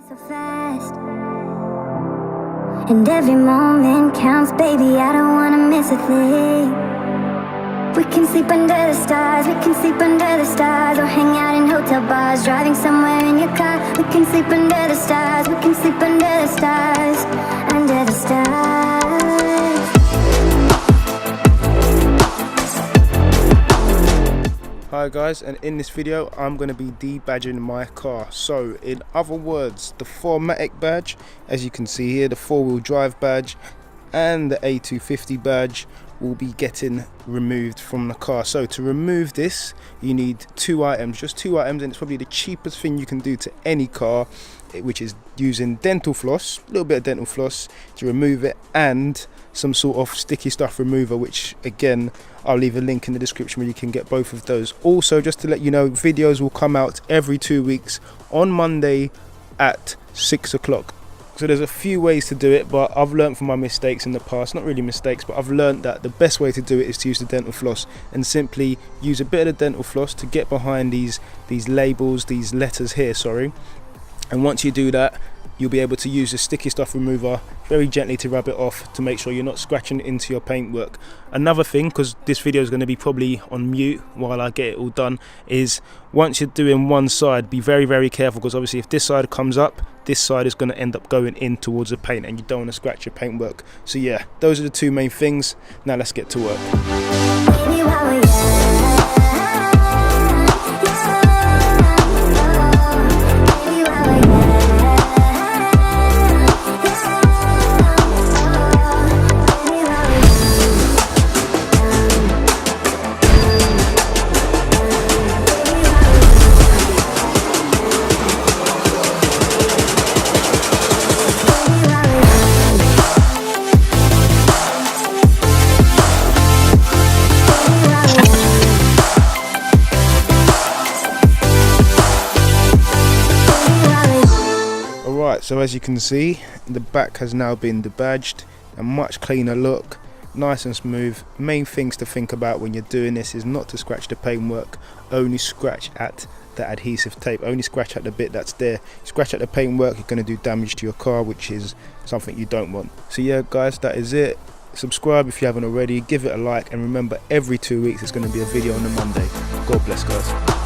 So fast, and every moment counts, baby. I don't wanna miss a thing. We can sleep under the stars, we can sleep under the stars, or hang out in hotel bars, driving somewhere in your car. We can sleep under the stars, we can sleep under the stars, under the stars. Hi guys, and in this video I'm going to be debadging my car. So in other words, the 4MATIC badge, as you can see here, the 4-wheel drive badge and the A250 badge will be getting removed from the car. So to remove this you need two items, just two items, and it's probably the cheapest thing you can do to any car, which is using dental floss, a little bit of dental floss to remove it, and some sort of sticky stuff remover, which again I'll leave a link in the description where you can get both of those. Also, just to let you know, videos will come out every 2 weeks on Monday at 6 o'clock. So there's a few ways to do it, but I've learned from my mistakes in the past, not really mistakes, but I've learned that the best way to do it is to use the dental floss, and simply use a bit of the dental floss to get behind these labels, these letters here, sorry. And once you do that, you'll be able to use the sticky stuff remover very gently to rub it off to make sure you're not scratching into your paintwork. Another thing, because this video is going to be probably on mute while I get it all done, is once you're doing one side, be very careful, because obviously if this side comes up, this side is going to end up going in towards the paint, and you don't want to scratch your paintwork. So yeah, those are the two main things. Now let's get to work. So as you can see, the back has now been debadged, a much cleaner look, nice and smooth. Main things to think about when you're doing this is not to scratch the paintwork, only scratch at the adhesive tape, only scratch at the bit that's there. Scratch at the paintwork, you're going to do damage to your car, which is something you don't want. So yeah guys, that is it. Subscribe if you haven't already, give it a like, and remember, every 2 weeks there's going to be a video on a Monday. God bless guys.